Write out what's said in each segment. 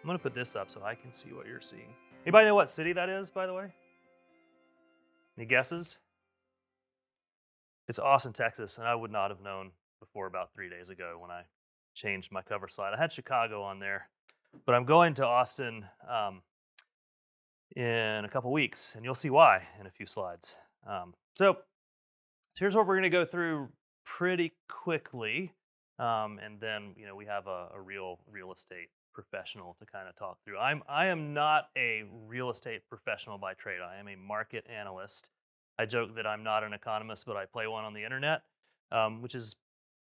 I'm gonna put this up so I can see what you're seeing. Anybody know what city that is, by the way? Any guesses? It's Austin, Texas, and I would not have known before about 3 days ago when I changed my cover slide. I had Chicago on there, but I'm going to Austin in a couple weeks, and you'll see why in a few slides. So here's what we're going to go through pretty quickly, and then we have a real estate professional to kind of talk through. I am not a real estate professional by trade. I am a market analyst. I joke that I'm not an economist, but I play one on the internet, which is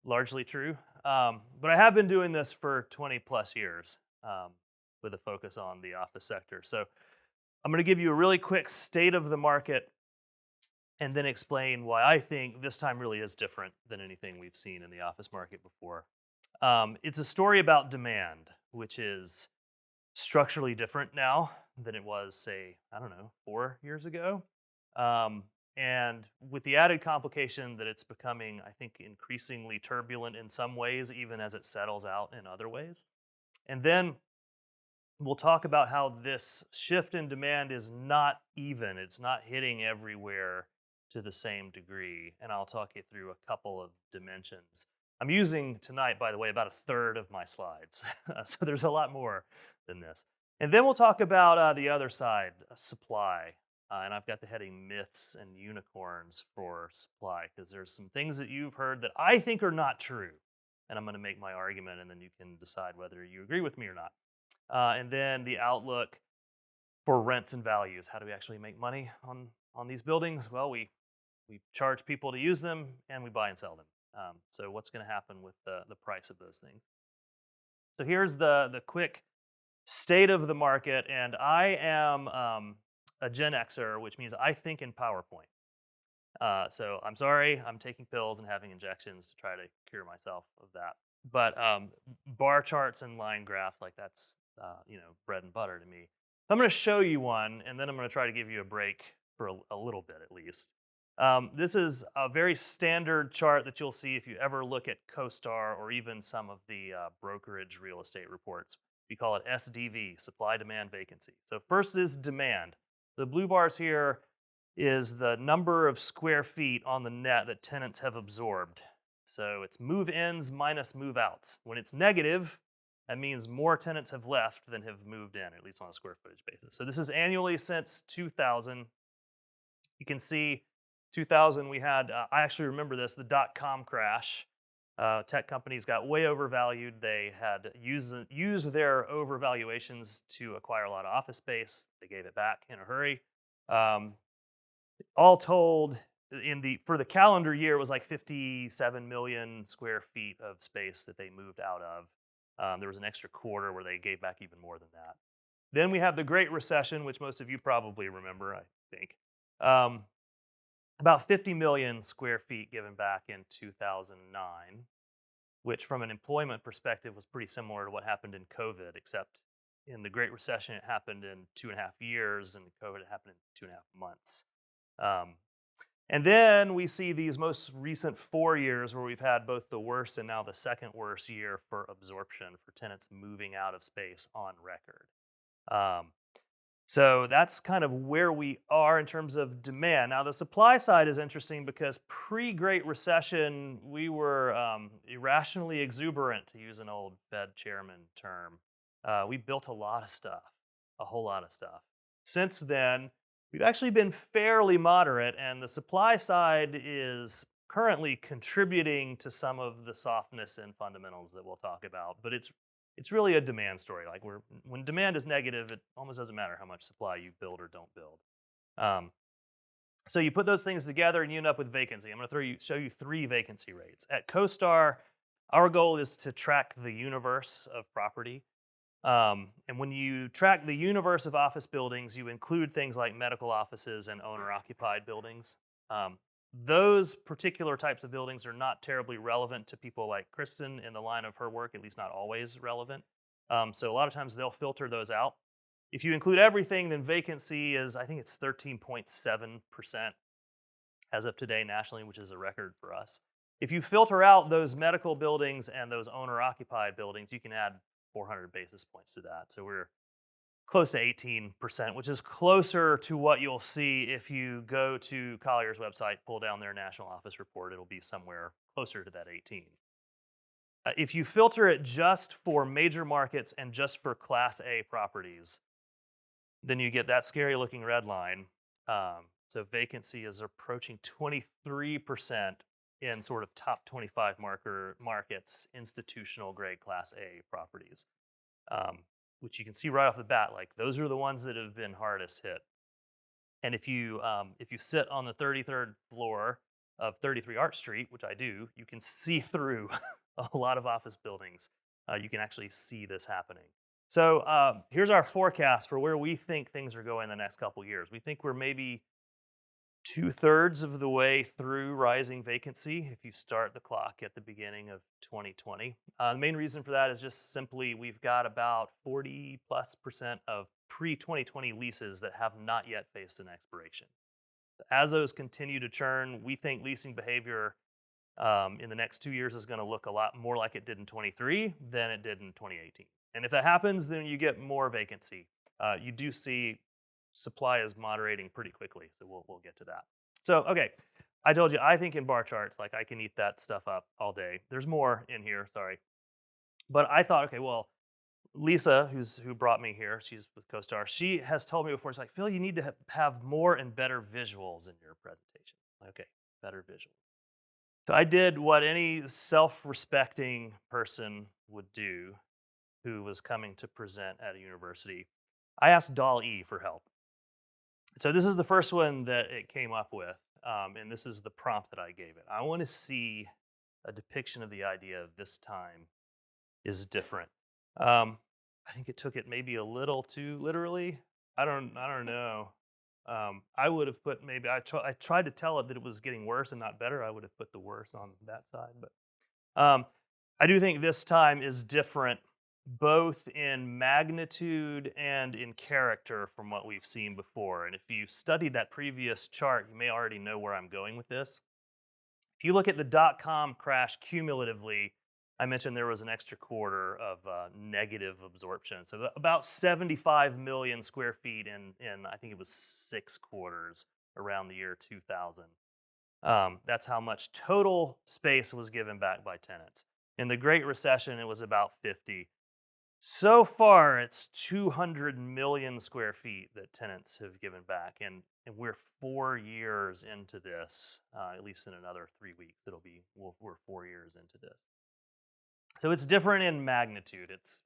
largely true. But I have been doing this for 20 plus years with a focus on the office sector. So I'm going to give you a really quick state of the market and then explain why I think this time really is different than anything we've seen in the office market before. It's a story about demand, which is structurally different now than it was, say, I don't know, 4 years ago. And with the added complication that it's becoming, I think, increasingly turbulent in some ways, even as it settles out in other ways. And then we'll talk about how this shift in demand is not even. It's not hitting everywhere to the same degree. And I'll talk you through a couple of dimensions. I'm using tonight, by the way, about a third of my slides. So there's a lot more than this. And then we'll talk about the other side, supply. And I've got the heading myths and unicorns for supply, because there's some things that you've heard that I think are not true. And I'm going to make my argument, and then you can decide whether you agree with me or not. And then the outlook for rents and values. How do we actually make money on these buildings? Well, we charge people to use them, and we buy and sell them. So what's going to happen with the price of those things? So here's the quick state of the market, and I am a Gen Xer, which means I think in PowerPoint. So I'm sorry, I'm taking pills and having injections to try to cure myself of that. But bar charts and line graphs, like that's bread and butter to me. I'm going to show you one, and then I'm going to try to give you a break for a little bit at least. This is a very standard chart that you'll see if you ever look at CoStar or even some of the brokerage real estate reports. We call it SDV, supply, demand, vacancy. So first is demand. The blue bars here is the number of square feet on the net that tenants have absorbed. So it's move-ins minus move-outs. When it's negative, that means more tenants have left than have moved in, at least on a square footage basis. So this is annually since 2000. You can see 2000 we had, I actually remember this, the dot-com crash. Tech companies got way overvalued. They had used their overvaluations to acquire a lot of office space. They gave it back in a hurry. All told, for the calendar year, it was like 57 million square feet of space that they moved out of. There was an extra quarter where they gave back even more than that. Then we have the Great Recession, which most of you probably remember, I think. About 50 million square feet given back in 2009, which from an employment perspective was pretty similar to what happened in COVID, except in the Great Recession, it happened in 2.5 years, and COVID, it happened in 2.5 months. And then we see these most recent 4 years where we've had both the worst and now the second worst year for absorption for tenants moving out of space on record. So that's kind of where we are in terms of demand. Now, the supply side is interesting because pre-Great Recession, we were irrationally exuberant, to use an old Fed chairman term. We built a lot of stuff, a whole lot of stuff. Since then, we've actually been fairly moderate, and the supply side is currently contributing to some of the softness in fundamentals that we'll talk about, but it's really a demand story. Like when demand is negative, it almost doesn't matter how much supply you build or don't build. So you put those things together and you end up with vacancy. I'm going to show you 3 vacancy rates. At CoStar, our goal is to track the universe of property. And when you track the universe of office buildings, you include things like medical offices and owner-occupied buildings. Those particular types of buildings are not terribly relevant to people like Kristin in the line of her work, at least not always relevant. So a lot of times they'll filter those out. If you include everything, then vacancy is, I think it's 13.7% as of today nationally, which is a record for us. If you filter out those medical buildings and those owner-occupied buildings, you can add 400 basis points to that. So we're close to 18%, which is closer to what you'll see if you go to Colliers' website, pull down their national office report. It'll be somewhere closer to that 18. If you filter it just for major markets and just for Class A properties, then you get that scary looking red line. So vacancy is approaching 23% in sort of top 25 markets, institutional grade Class A properties, which you can see right off the bat. Like those are the ones that have been hardest hit. And if you sit on the 33rd floor of 33 Arch Street, which I do, you can see through a lot of office buildings. You can actually see this happening. So here's our forecast for where we think things are going in the next couple years. We think we're maybe 2/3 of the way through rising vacancy if you start the clock at the beginning of 2020. The main reason for that is just simply we've got about 40+% of pre-2020 leases that have not yet faced an expiration. As those continue to churn, we think leasing behavior in the next 2 years is going to look a lot more like it did in 23 than it did in 2018. And if that happens, then you get more vacancy. You do see supply is moderating pretty quickly, so we'll get to that. So, okay, I told you, I think in bar charts, like I can eat that stuff up all day. There's more in here, sorry. But I thought, okay, well, Lisa, who brought me here, she's with CoStar, she has told me before, it's like, Phil, you need to have more and better visuals in your presentation. Okay, better visuals. So I did what any self-respecting person would do who was coming to present at a university. I asked DALL-E for help. So this is the first one that it came up with, and this is the prompt that I gave it. I want to see a depiction of the idea of this time is different. I think it took it maybe a little too literally. I don't know. I would have put maybe I tried to tell it that it was getting worse and not better. I would have put the worse on that side, but I do think this time is different, both in magnitude and in character from what we've seen before. And if you studied that previous chart, you may already know where I'm going with this. If you look at the .com crash cumulatively, I mentioned there was an extra quarter of negative absorption. So about 75 million square feet in I think it was 6 quarters around the year 2000. That's how much total space was given back by tenants. In the Great Recession, it was about 50. So far, it's 200 million square feet that tenants have given back, and we're 4 years into this. At least in another 3 weeks, we're 4 years into this. So it's different in magnitude. It's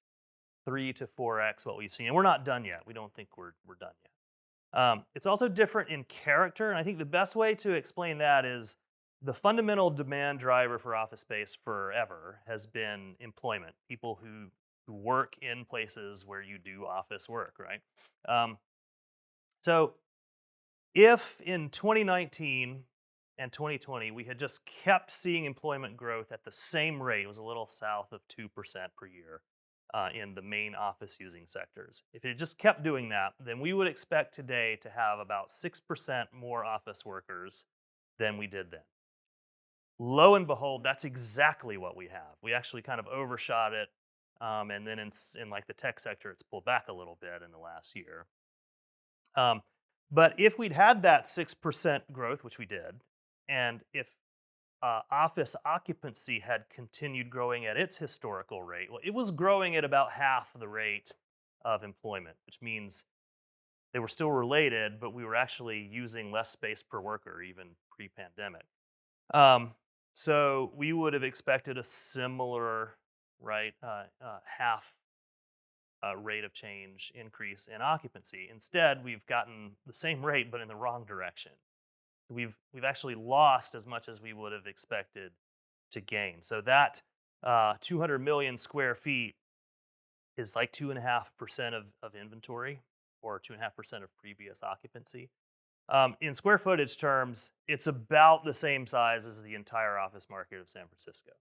3 to 4x what we've seen, and we're not done yet. We don't think we're done yet. It's also different in character, and I think the best way to explain that is the fundamental demand driver for office space forever has been employment. People who work in places where you do office work, right? So if in 2019 and 2020 we had just kept seeing employment growth at the same rate, it was a little south of 2% per year in the main office using sectors. If it just kept doing that, then we would expect today to have about 6% more office workers than we did then. Lo and behold, that's exactly what we have. We actually kind of overshot it. And then in like the tech sector, it's pulled back a little bit in the last year. But if we'd had that 6% growth, which we did, and if office occupancy had continued growing at its historical rate, well, it was growing at about half the rate of employment, which means they were still related, but we were actually using less space per worker, even pre-pandemic. So we would have expected a similar half rate of change increase in occupancy. Instead, we've gotten the same rate, but in the wrong direction. We've actually lost as much as we would have expected to gain. So that 200 million square feet is like 2.5% of inventory, or 2.5% of previous occupancy. In square footage terms, it's about the same size as the entire office market of San Francisco.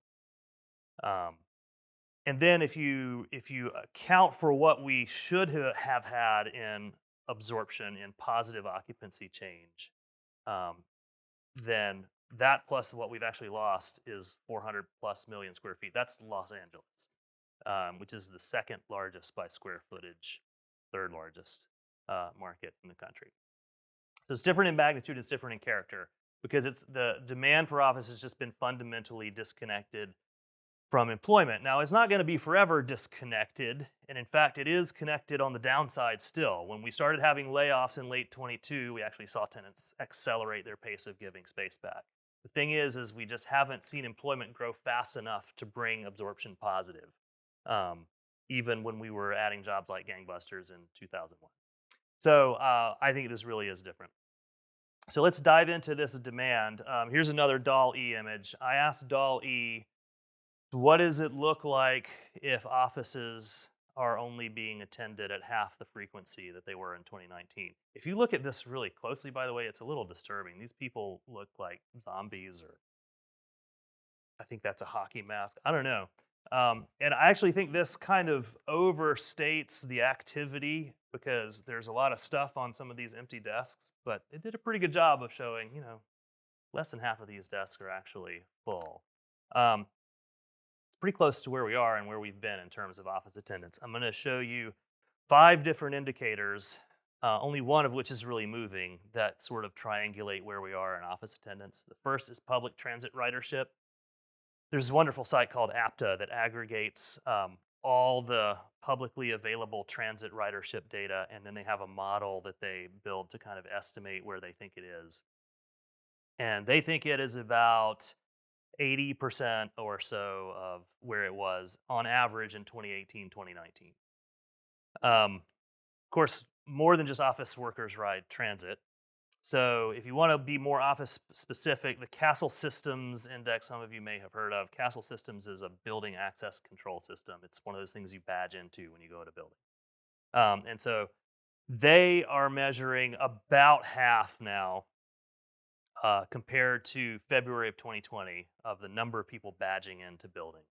And then if you account for what we should have had in absorption in positive occupancy change, then that plus what we've actually lost is 400+ million square feet. That's Los Angeles. which is the second largest by square footage, third largest market in the country. So it's different in magnitude, it's different in character, because it's the demand for office has just been fundamentally disconnected from employment. Now, it's not going to be forever disconnected, and in fact, it is connected on the downside still. When we started having layoffs in late 22, we actually saw tenants accelerate their pace of giving space back. The thing is we just haven't seen employment grow fast enough to bring absorption positive, even when we were adding jobs like gangbusters in 2001. So I think this really is different. So let's dive into this demand. Here's another DAL-E image. I asked DAL-E, what does it look like if offices are only being attended at half the frequency that they were in 2019? If you look at this really closely, by the way, it's a little disturbing. These people look like zombies, or I think that's a hockey mask. I don't know. And I actually think this kind of overstates the activity, because there's a lot of stuff on some of these empty desks, but it did a pretty good job of showing, less than half of these desks are actually full. Pretty close to where we are and where we've been in terms of office attendance. I'm going to show you 5 different indicators, only one of which is really moving, that sort of triangulate where we are in office attendance. The first is public transit ridership. There's a wonderful site called APTA that aggregates all the publicly available transit ridership data, and then they have a model that they build to kind of estimate where they think it is. And they think it is about 80% or so of where it was on average in 2018, 2019. Of course, more than just office workers ride transit. So if you want to be more office specific, the Castle Systems Index, some of you may have heard of. Castle Systems is a building access control system. It's one of those things you badge into when you go to a building. And so they are measuring about half now, compared to February of 2020, of the number of people badging into buildings.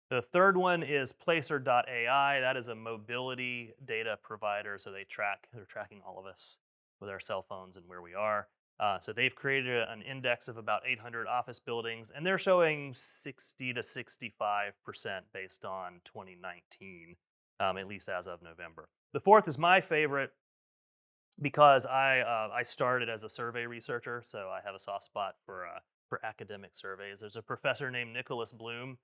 The third one is Placer.ai. That is a mobility data provider. So they're tracking all of us with our cell phones and where we are. So they've created an index of about 800 office buildings, and they're showing 60 to 65% based on 2019, at least as of November. The fourth is my favorite, because I started as a survey researcher, so I have a soft spot for academic surveys. There's a professor named Nicholas Bloom.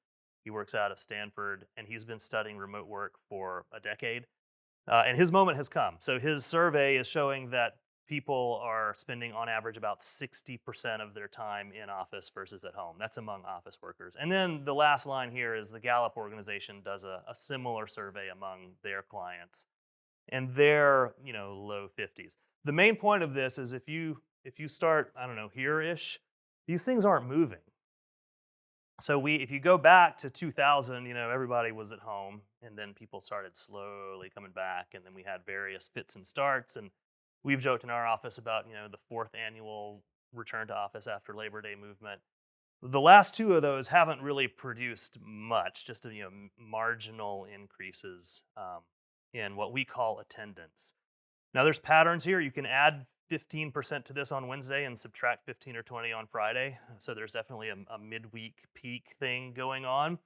He works out of Stanford, and he's been studying remote work for a decade. And his moment has come. So his survey is showing that people are spending on average about 60% of their time in office versus at home. That's among office workers. And then the last line here is the Gallup organization does a similar survey among their clients, and they're low 50s. The main point of this is if you start, I don't know, here-ish, these things aren't moving. So if you go back to 2000, everybody was at home, and then people started slowly coming back, and then we had various fits and starts, and we've joked in our office about the 4th annual return to office after Labor Day movement. The last 2 of those haven't really produced much, just marginal increases in what we call attendance. Now there's patterns here. You can add 15% to this on Wednesday and subtract 15 or 20 on Friday. So there's definitely a midweek peak thing going on.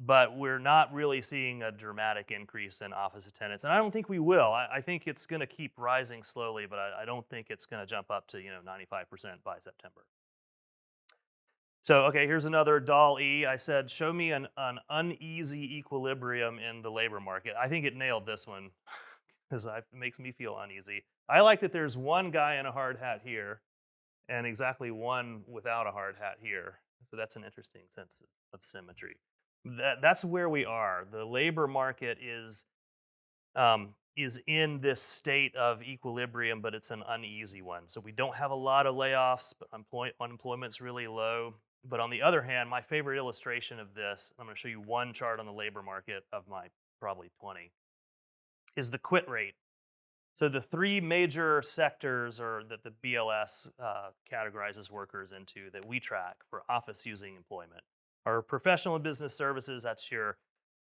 But we're not really seeing a dramatic increase in office attendance. And I don't think we will. I think it's going to keep rising slowly, but I don't think it's going to jump up to 95% by September. So, okay, here's another DAL-E. I said, show me an uneasy equilibrium in the labor market. I think it nailed this one, because it makes me feel uneasy. I like that there's one guy in a hard hat here and exactly one without a hard hat here. So that's an interesting sense of symmetry. That's where we are. The labor market is in this state of equilibrium, but it's an uneasy one. So we don't have a lot of layoffs, but unemployment's really low. But on the other hand, my favorite illustration of this, I'm going to show you one chart on the labor market of my probably 20, is the quit rate. So the 3 major sectors that the BLS categorizes workers into that we track for office-using employment are professional and business services. That's your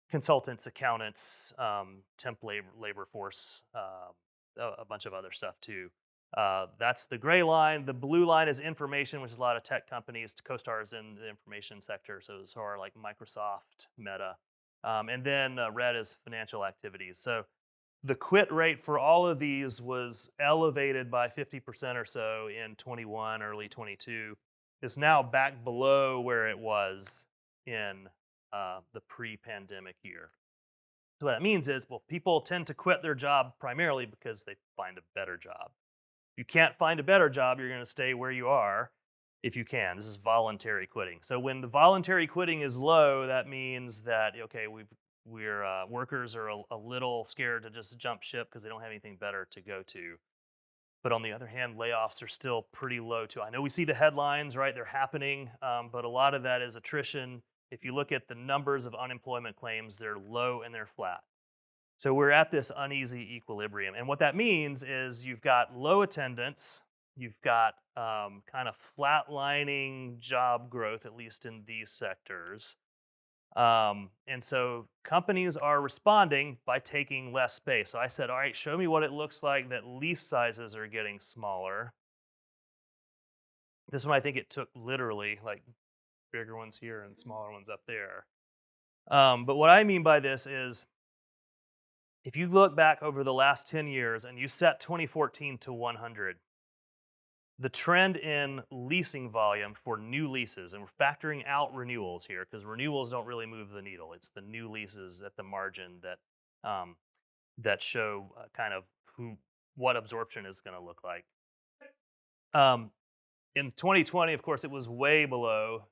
consultants, accountants, temp labor force, a bunch of other stuff too. That's the gray line. The blue line is information, which is a lot of tech companies. CoStar is in the information sector, so are like Microsoft, Meta. And then red is financial activities. So the quit rate for all of these was elevated by 50% or so in 21, early 22. It's now back below where it was in the pre-pandemic year. So what that means is, well, people tend to quit their job primarily because they find a better job. If you can't find a better job, you're going to stay where you are if you can. This is voluntary quitting. So when the voluntary quitting is low, that means that okay, workers are a little scared to just jump ship because they don't have anything better to go to. But on the other hand, layoffs are still pretty low too. I know we see the headlines, right? They're happening, but a lot of that is attrition. If you look at the numbers of unemployment claims, they're low and they're flat. So we're at this uneasy equilibrium. And what that means is you've got low attendance, you've got kind of flatlining job growth, at least in these sectors. And so companies are responding by taking less space. So I said, all right, show me what it looks like that lease sizes are getting smaller. This one, I think it took literally like bigger ones here and smaller ones up there. But what I mean by this is if you look back over the last 10 years and you set 2014 to 100, the trend in leasing volume for new leases, and we're factoring out renewals here because renewals don't really move the needle. It's the new leases at the margin that show kind of what absorption is going to look like. In 2020, of course, it was way below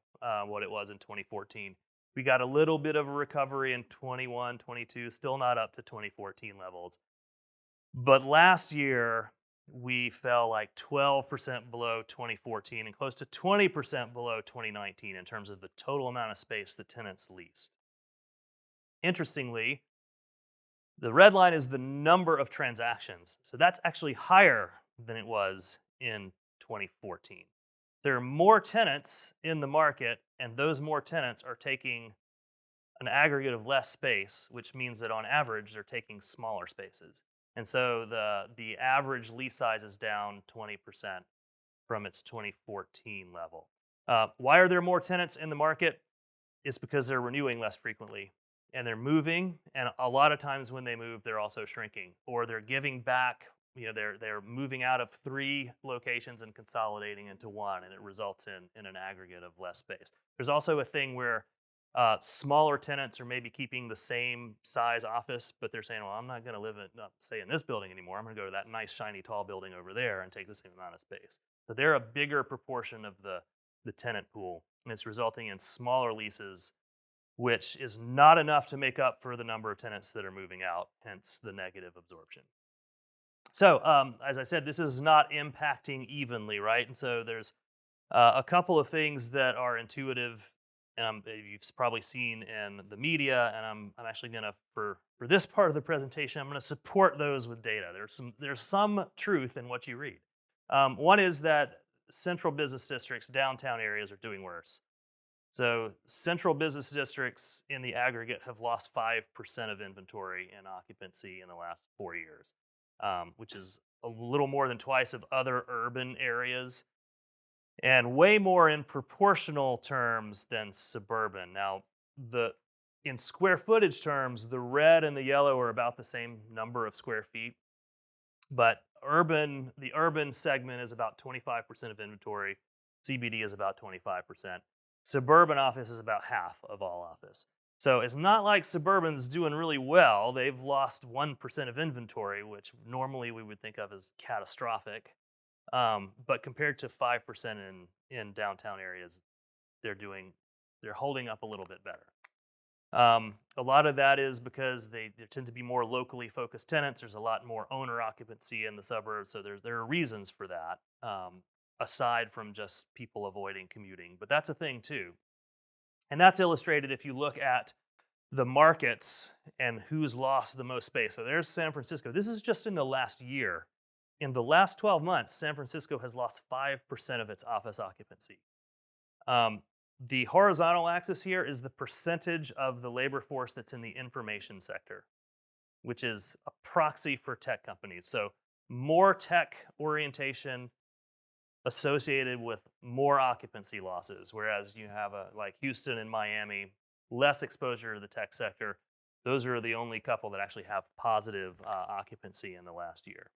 what it was in 2014. We got a little bit of a recovery in 21, 22, still not up to 2014 levels. But last year, we fell like 12% below 2014 and close to 20% below 2019 in terms of the total amount of space that tenants leased. Interestingly, the red line is the number of transactions. So that's actually higher than it was in 2014. There are more tenants in the market, and those more tenants are taking an aggregate of less space, which means that on average, they're taking smaller spaces. And so the average lease size is down 20% from its 2014 level. Why are there more tenants in the market? It's because they're renewing less frequently, and they're moving, and a lot of times when they move, they're also shrinking, or they're giving back. They're moving out of 3 locations and consolidating into 1, and it results in an aggregate of less space. There's also a thing where smaller tenants are maybe keeping the same size office, but they're saying, well, I'm not going to stay in this building anymore. I'm going to go to that nice, shiny, tall building over there and take the same amount of space. So they're a bigger proportion of the tenant pool, and it's resulting in smaller leases, which is not enough to make up for the number of tenants that are moving out, hence the negative absorption. So, as I said, this is not impacting evenly, right? And so there's a couple of things that are intuitive, and you've probably seen in the media, and I'm actually gonna, for this part of the presentation, I'm gonna support those with data. There's some truth in what you read. One is that central business districts, downtown areas are doing worse. So central business districts in the aggregate have lost 5% of inventory and occupancy in the last 4 years. Which is a little more than twice of other urban areas, and way more in proportional terms than suburban. Now, in square footage terms, the red and the yellow are about the same number of square feet, but the urban segment is about 25% of inventory. CBD is about 25%. Suburban office is about half of all office. So it's not like suburban's doing really well. They've lost 1% of inventory, which normally we would think of as catastrophic. But compared to 5% in downtown areas, they're holding up a little bit better. A lot of that is because they tend to be more locally focused tenants. There's a lot more owner occupancy in the suburbs, so there are reasons for that, aside from just people avoiding commuting. But that's a thing too. And that's illustrated if you look at the markets and who's lost the most space. So there's San Francisco. This is just in the last year. In the last 12 months, San Francisco has lost 5% of its office occupancy. The horizontal axis here is the percentage of the labor force that's in the information sector, which is a proxy for tech companies. So more tech orientation associated with more occupancy losses, whereas you have like Houston and Miami less exposure to the tech sector. Those are the only couple that actually have positive occupancy in the last year.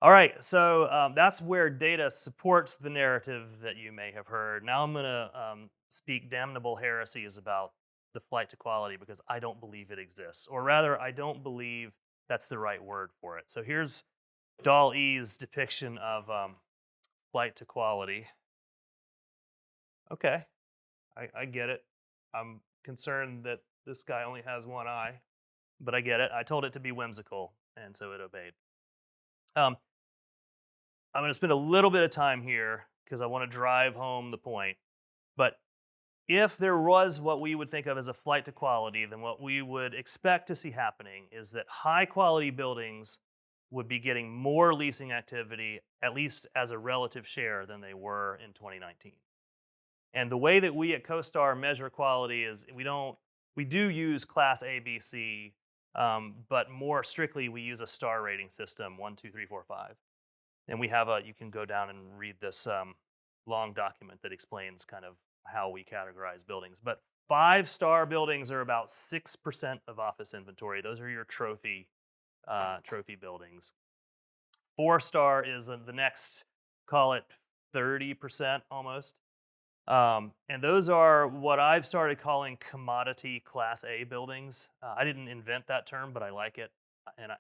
All right, so that's where data supports the narrative that you may have heard. Now I'm going to speak damnable heresies about the flight to quality because I don't believe it exists. Or rather, I don't believe that's the right word for it. So here's Doll E's depiction of flight to quality. Okay, I get it. I'm concerned that this guy only has one eye, but I get it. I told it to be whimsical, and so it obeyed. I'm going to spend a little bit of time here because I want to drive home the point. But if there was what we would think of as a flight to quality, then what we would expect to see happening is that high quality buildings would be getting more leasing activity, at least as a relative share, than they were in 2019. And the way that we at CoStar measure quality is we do use class A, B, C, but more strictly we use a star rating system, 1, 2, 3, 4, 5. And we have you can go down and read this long document that explains kind of how we categorize buildings. But 5-star buildings are about 6% of office inventory. Those are your trophy buildings. 4-star is the next, call it 30% almost. And those are what I've started calling commodity class A buildings. I didn't invent that term, but I like it. And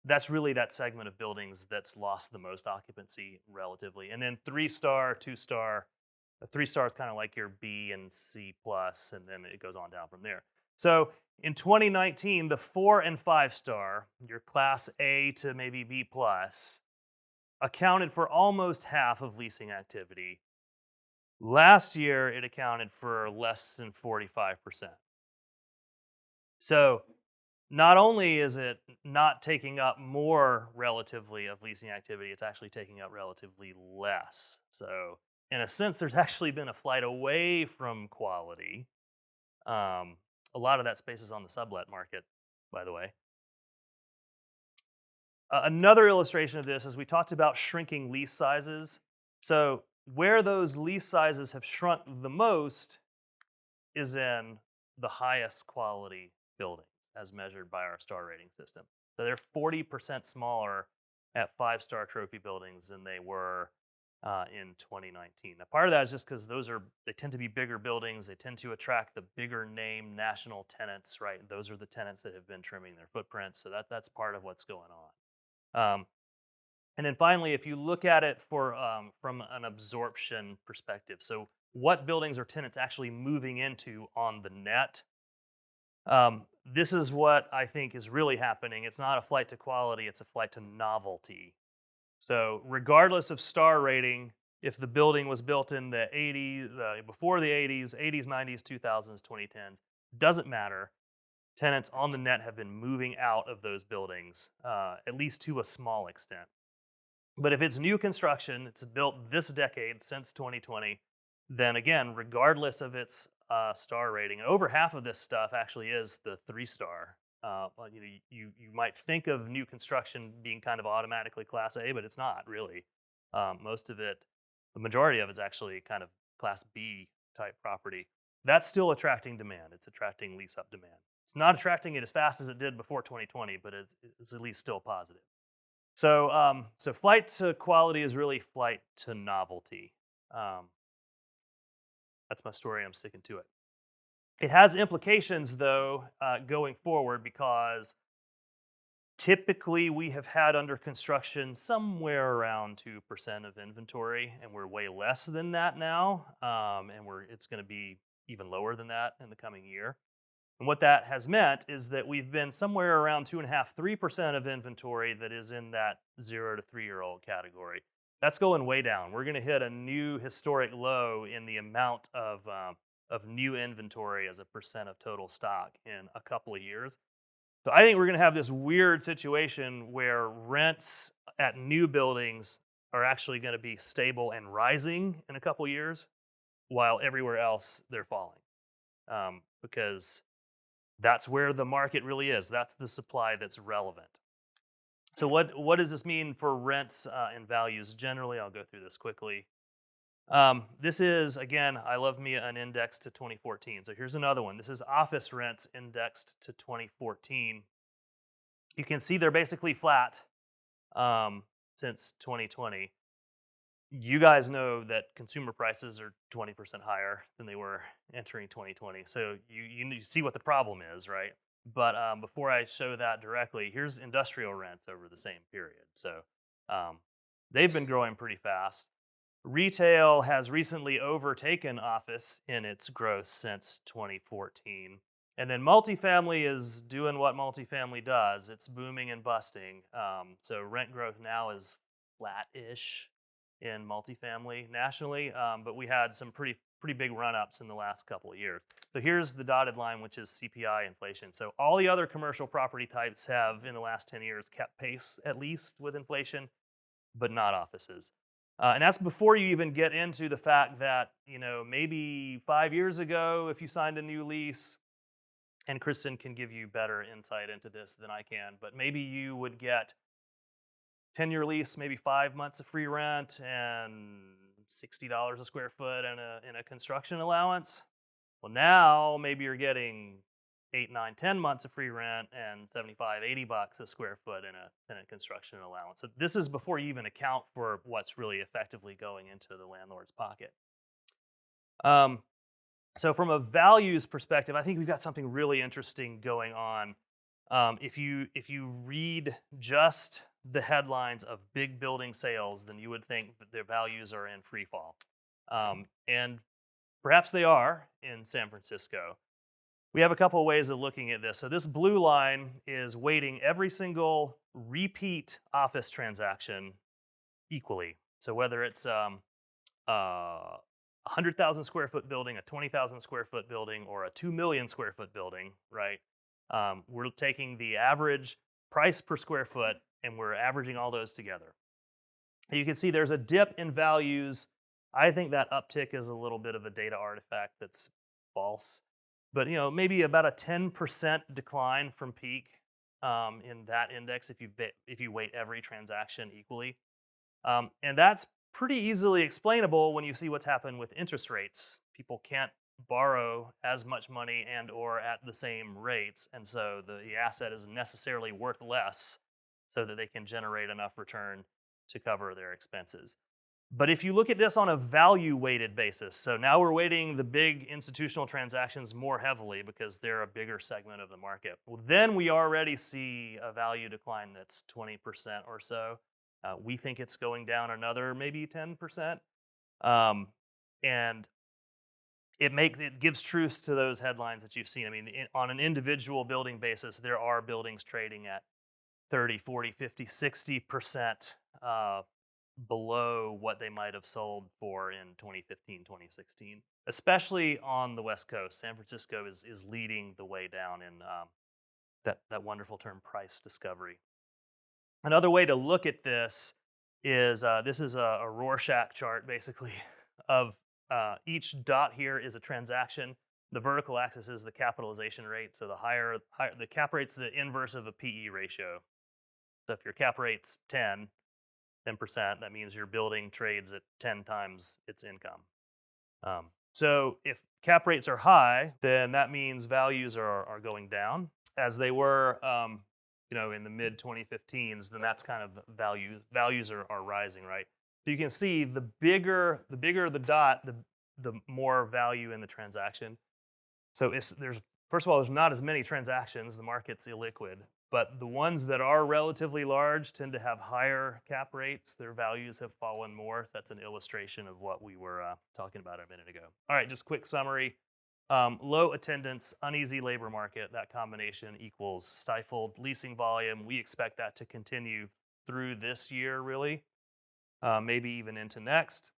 that's really that segment of buildings that's lost the most occupancy relatively. And then 3-star, 2-star, 3-star is kind of like your B and C plus, and then it goes on down from there. So in 2019, the 4 and 5-star, your class A to maybe B plus, accounted for almost half of leasing activity. Last year, it accounted for less than 45%. So not only is it not taking up more relatively of leasing activity, it's actually taking up relatively less. So in a sense, there's actually been a flight away from quality. A lot of that space is on the sublet market, by the way. Another illustration of this is we talked about shrinking lease sizes. So where those lease sizes have shrunk the most is in the highest quality buildings as measured by our star rating system. So they're 40% smaller at 5-star trophy buildings than they were in 2019. Now, part of that is just because they tend to be bigger buildings. They tend to attract the bigger name national tenants, right? Those are the tenants that have been trimming their footprints. So that's part of what's going on. And then finally, if you look at it from an absorption perspective, so what buildings are tenants actually moving into on the net? This is what I think is really happening. It's not a flight to quality, it's a flight to novelty. So regardless of star rating, if the building was built in the 80s, before the 80s, 90s, 2000s, 2010s, doesn't matter. Tenants on the net have been moving out of those buildings, at least to a small extent. But if it's new construction, it's built this decade since 2020, then again, regardless of its star rating, and over half of this stuff actually is the 3-star. You might think of new construction being kind of automatically Class A, but it's not really. Most of it, the majority of it's actually kind of Class B type property. That's still attracting demand. It's attracting lease up demand. It's not attracting it as fast as it did before 2020, but it's at least still positive. So, so flight to quality is really flight to novelty. That's my story. I'm sticking to it. It has implications, though, going forward, because typically we have had under construction somewhere around 2% of inventory, and we're way less than that now, and it's going to be even lower than that in the coming year. And what that has meant is that we've been somewhere around 2.5%, 3% of inventory that is in that 0 to 3-year-old category. That's going way down. We're going to hit a new historic low in the amount of new inventory as a percent of total stock in a couple of years. So I think we're going to have this weird situation where rents at new buildings are actually going to be stable and rising in a couple of years, while everywhere else they're falling, because that's where the market really is. That's the supply that's relevant. So what does this mean for rents and values generally? I'll go through this quickly. This is, again, I love me an index to 2014. So here's another one. This is office rents indexed to 2014. You can see they're basically flat um, since 2020. You guys know that consumer prices are 20% higher than they were entering 2020. So you see what the problem is, right? But before I show that directly, here's industrial rents over the same period. So um, they've been growing pretty fast. Retail has recently overtaken office in its growth since 2014. And then multifamily is doing what multifamily does. It's booming and busting. So rent growth now is flat-ish in multifamily nationally, but we had some pretty big run-ups in the last couple of years. So here's the dotted line, which is CPI inflation. So all the other commercial property types have, in the last 10 years, kept pace at least with inflation, but not offices. And that's before you even get into the fact that, maybe 5 years ago, if you signed a new lease, and Kristin can give you better insight into this than I can, but maybe you would get 10-year lease, maybe 5 months of free rent and $60 a square foot in a construction allowance. Well, now maybe you're getting 8, 9, 10 months of free rent and 75, $80 a square foot in a tenant construction allowance. So this is before you even account for what's really effectively going into the landlord's pocket. Um, so from a values perspective, I think we've got something really interesting going on. If you read just the headlines of big building sales, then you would think that their values are in free fall, and perhaps they are in San Francisco. We have a couple of ways of looking at this. So this blue line is weighting every single repeat office transaction equally. So whether it's a 100,000 square foot building, a 20,000 square foot building, or a 2 million square foot building, right? We're taking the average price per square foot and we're averaging all those together. And you can see there's a dip in values. I think that uptick is a little bit of a data artifact that's false, but maybe about a 10% decline from peak in that index if you weight every transaction equally. And that's pretty easily explainable when you see what's happened with interest rates. People can't borrow as much money and or at the same rates, and so the asset is necessarily worth less so that they can generate enough return to cover their expenses. But if you look at this on a value weighted basis, so now we're weighting the big institutional transactions more heavily because they're a bigger segment of the market. Well, then we already see a value decline that's 20% or so. We think it's going down another maybe 10%. And it gives truth to those headlines that you've seen. I mean, on an individual building basis, there are buildings trading at 30, 40, 50, 60% below what they might have sold for in 2015, 2016, especially on the West Coast. San Francisco is leading the way down in that wonderful term, price discovery. Another way to look at this is a Rorschach chart, basically, of each dot here is a transaction. The vertical axis is the capitalization rate. So higher the cap rate's the inverse of a PE ratio. So if your cap rate's 10%, that means your building trades at 10 times its income. So if cap rates are high, then that means values are going down as they were in the mid 2015s. Then that's kind of values are rising, right? So you can see the bigger the dot, the more value in the transaction. So first of all, there's not as many transactions. The market's illiquid. But the ones that are relatively large tend to have higher cap rates. Their values have fallen more. So that's an illustration of what we were talking about a minute ago. All right, just quick summary. Low attendance, uneasy labor market, that combination equals stifled leasing volume. We expect that to continue through this year, really, maybe even into next.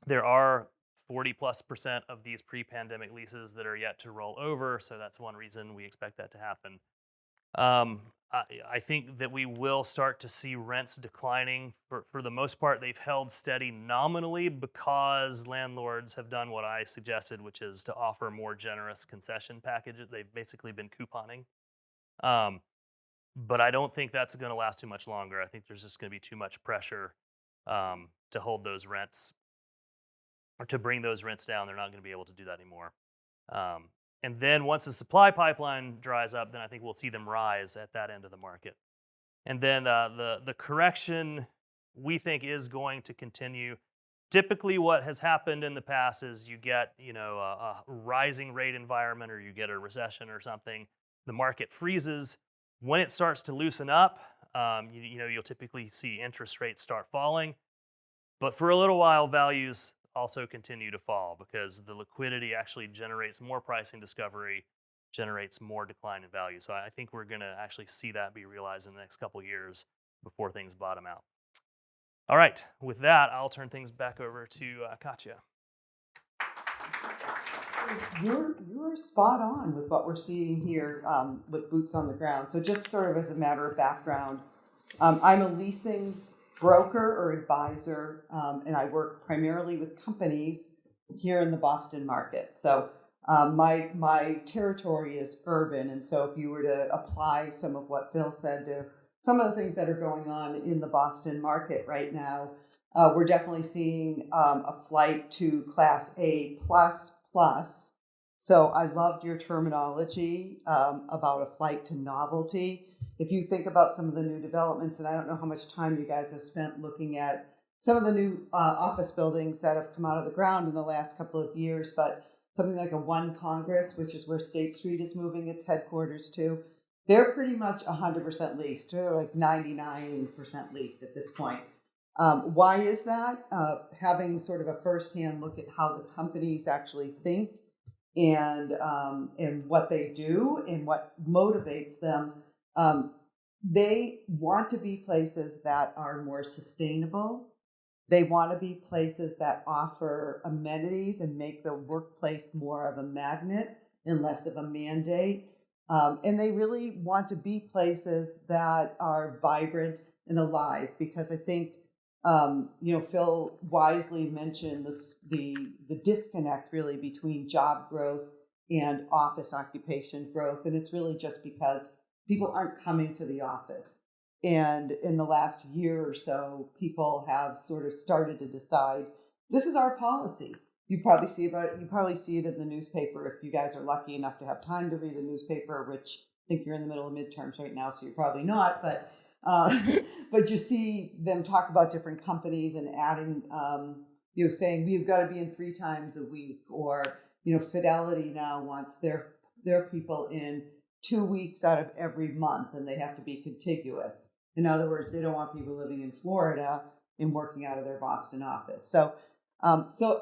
There are 40+% of these pre-pandemic leases that are yet to roll over. So that's one reason we expect that to happen. I think that we will start to see rents declining. For the most part, they've held steady nominally because landlords have done what I suggested, which is to offer more generous concession packages. They've basically been couponing. But I don't think that's going to last too much longer. I think there's just going to be too much pressure to hold those rents or to bring those rents down. They're not going to be able to do that anymore. And then once the supply pipeline dries up, then I think we'll see them rise at that end of the market. And then the correction we think is going to continue. Typically, what has happened in the past is you get a rising rate environment, or you get a recession or something. The market freezes. When it starts to loosen up, you'll typically see interest rates start falling. But for a little while, values also continue to fall because the liquidity actually generates more pricing discovery, generates more decline in value. So I think we're going to actually see that be realized in the next couple of years before things bottom out. All right, with that, I'll turn things back over to Katia. You're spot on with what we're seeing here with boots on the ground. So just sort of as a matter of background, I'm a leasing broker or advisor, and I work primarily with companies here in the Boston market. So my territory is urban, and so if you were to apply some of what Phil said to some of the things that are going on in the Boston market right now, we're definitely seeing a flight to Class A plus. So I loved your terminology about a flight to novelty. If you think about some of the new developments, and I don't know how much time you guys have spent looking at some of the new office buildings that have come out of the ground in the last couple of years, but something like a One Congress, which is where State Street is moving its headquarters to, they're pretty much 100% leased. They're like 99% leased at this point. Why is that? Having sort of a firsthand look at how the companies actually think and what they do and what motivates them. They want to be places that are more sustainable. They want to be places that offer amenities and make the workplace more of a magnet and less of a mandate. And they really want to be places that are vibrant and alive, because I think Phil wisely mentioned the disconnect really between job growth and office occupation growth. And it's really just because people aren't coming to the office. And in the last year or so, people have sort of started to decide, this is our policy. You probably see it in the newspaper if you guys are lucky enough to have time to read a newspaper, which I think you're in the middle of midterms right now, so you're probably not, but you see them talk about different companies and adding, saying we've got to be in 3 times a week, or Fidelity now wants their people in 2 weeks out of every month, and they have to be contiguous. In other words, they don't want people living in Florida and working out of their Boston office. So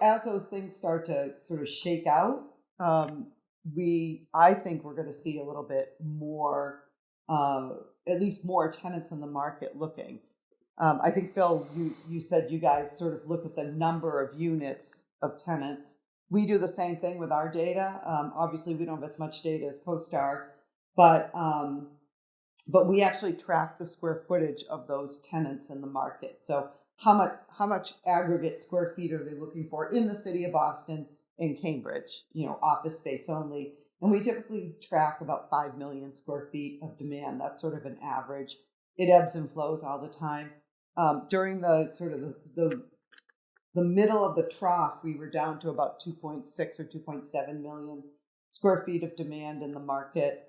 as those things start to sort of shake out, I think we're going to see a little bit more, at least more tenants in the market looking. I think, Phil, you said you guys sort of look at the number of units of tenants. We do the same thing with our data. Obviously, we don't have as much data as CoStar, but we actually track the square footage of those tenants in the market. So how much aggregate square feet are they looking for in the city of Boston and Cambridge, office space only. And we typically track about 5 million square feet of demand. That's sort of an average. It ebbs and flows all the time. During the sort of the middle of the trough, we were down to about 2.6 or 2.7 million square feet of demand in the market.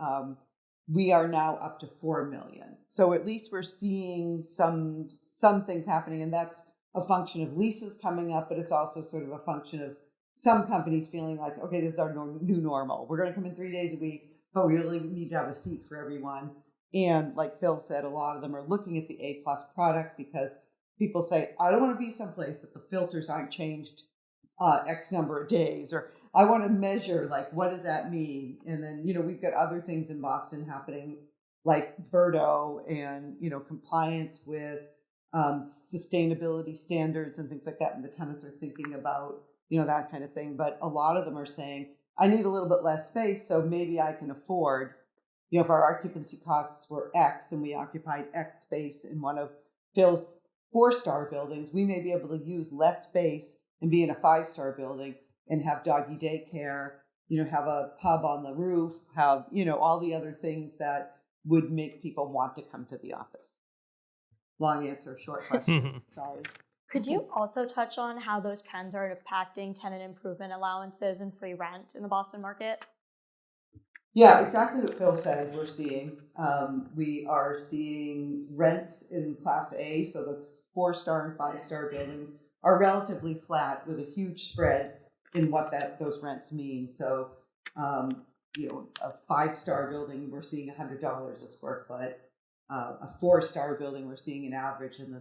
We are now up to 4 million. So at least we're seeing some things happening, and that's a function of leases coming up, but it's also sort of a function of some companies feeling like, okay, this is our new normal. We're going to come in 3 days a week, but we really need to have a seat for everyone. And like Phil said, a lot of them are looking at the A+ product because people say, I don't want to be someplace that the filters aren't changed X number of days, or I want to measure, like, what does that mean? And then, we've got other things in Boston happening, like Birdo and, compliance with sustainability standards and things like that. And the tenants are thinking about, that kind of thing. But a lot of them are saying, I need a little bit less space, so maybe I can afford, if our occupancy costs were X and we occupied X space in one of Phil's 4-star buildings, we may be able to use less space and be in a 5-star building and have doggy daycare, have a pub on the roof, have, all the other things that would make people want to come to the office. Long answer, short question. Sorry. Could you also touch on how those trends are impacting tenant improvement allowances and free rent in the Boston market? Yeah, exactly what Phil said. We're seeing we are seeing rents in Class A, so the 4-star and 5-star buildings are relatively flat with a huge spread in what those rents mean. So, a 5-star building we're seeing $100 a square foot. A 4-star building we're seeing an average in the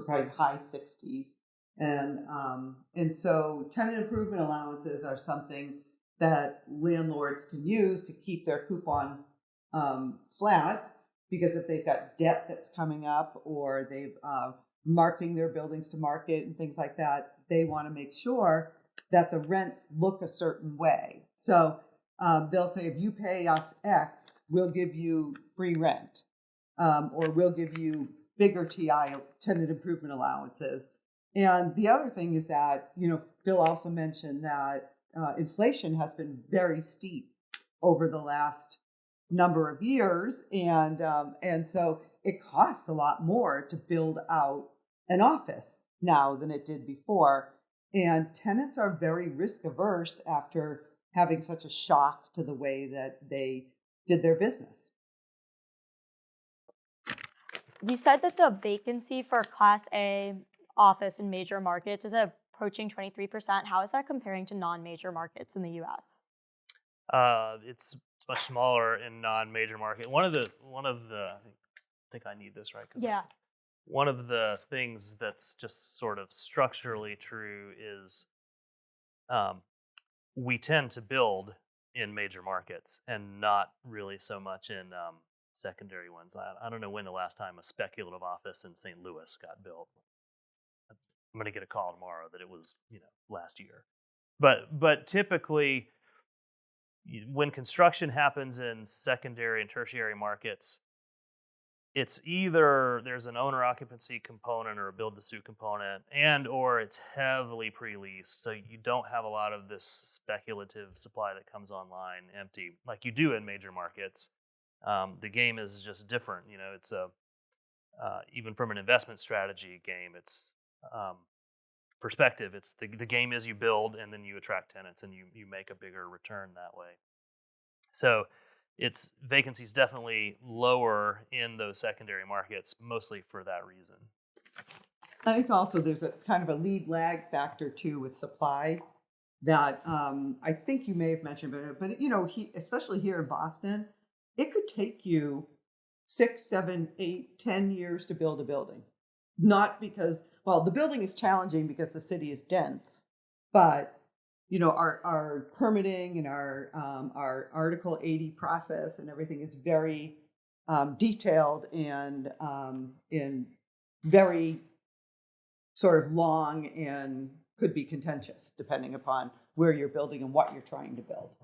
probably high 60s, and so tenant improvement allowances are something that landlords can use to keep their coupon flat, because if they've got debt that's coming up or they've marking their buildings to market and things like that, they want to make sure that the rents look a certain way. So they'll say, if you pay us X, we'll give you free rent, or we'll give you bigger TI, tenant improvement allowances. And the other thing is that, Phil also mentioned that inflation has been very steep over the last number of years, and so it costs a lot more to build out an office now than it did before. And tenants are very risk averse after having such a shock to the way that they did their business. You said that the vacancy for Class A office in major markets is approaching 23%. How is that comparing to non-major markets in the U.S.? It's much smaller in non-major market. One of the I think I need this right. Yeah. One of the things that's just sort of structurally true is we tend to build in major markets and not really so much in secondary ones. I don't know when the last time a speculative office in St. Louis got built. I'm going to get a call tomorrow that it was, last year. But typically, when construction happens in secondary and tertiary markets, it's either there's an owner occupancy component or a build to suit component, or it's heavily pre-leased, so you don't have a lot of this speculative supply that comes online empty like you do in major markets. The game is just different. It's even from an investment strategy game, it's perspective. It's the game is you build and then you attract tenants and you make a bigger return that way. So its vacancy is definitely lower in those secondary markets, mostly for that reason. I think also there's a kind of a lead lag factor too with supply that I think you may have mentioned, but especially here in Boston, it could take you 6, 7, 8, 10 years to build a building. Not because, the building is challenging because the city is dense, but our permitting and our Article 80 process and everything is very detailed and very sort of long and could be contentious depending upon where you're building and what you're trying to build.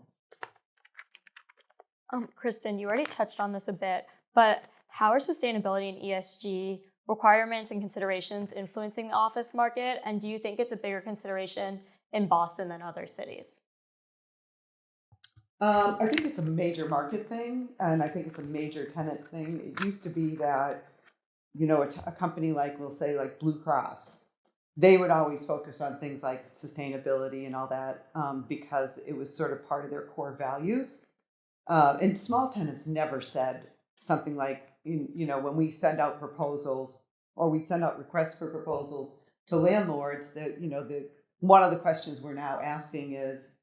Kristin, you already touched on this a bit, but how are sustainability and ESG requirements and considerations influencing the office market? And do you think it's a bigger consideration in Boston than other cities? I think it's a major market thing, and I think it's a major tenant thing. It used to be that, a company like, we'll say like Blue Cross, they would always focus on things like sustainability and all that because it was sort of part of their core values. And small tenants never said something like, when we send out proposals or we send out requests for proposals to landlords, that, one of the questions we're now asking is,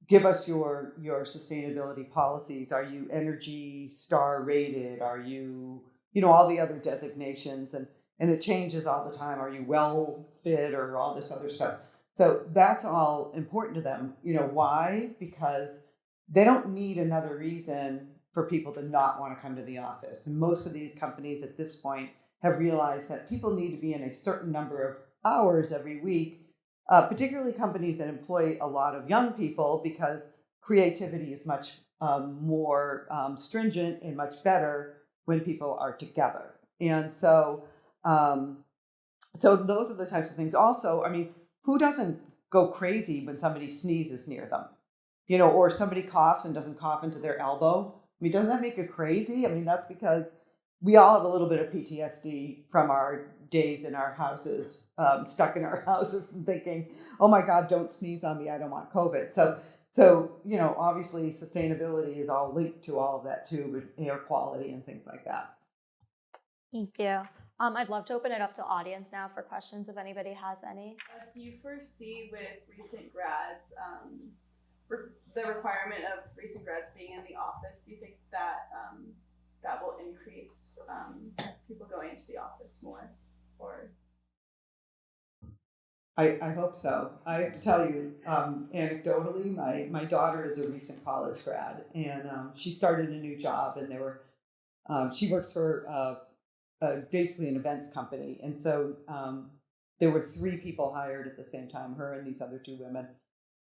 give us your sustainability policies. Are you Energy Star rated? Are you, all the other designations, and it changes all the time. Are you well fit or all this other stuff? So that's all important to them. Why? Because they don't need another reason for people to not want to come to the office. And most of these companies at this point have realized that people need to be in a certain number of hours every week, particularly companies that employ a lot of young people, because creativity is much more stringent and much better when people are together. And so those are the types of things. Also, who doesn't go crazy when somebody sneezes near them? Or somebody coughs and doesn't cough into their elbow. Doesn't that make you crazy? That's because we all have a little bit of PTSD from our days in our houses, stuck in our houses and thinking, oh my God, don't sneeze on me. I don't want COVID. So, obviously sustainability is all linked to all of that too, with air quality and things like that. Thank you. I'd love to open it up to audience now for questions if anybody has any. Do you foresee with recent grads, the requirement of recent grads being in the office? Do you think that that will increase people going into the office more? Or I hope so. I have to tell you, anecdotally, my daughter is a recent college grad, and she started a new job, and she works for basically an events company, and so there were 3 people hired at the same time, her and these other 2 women.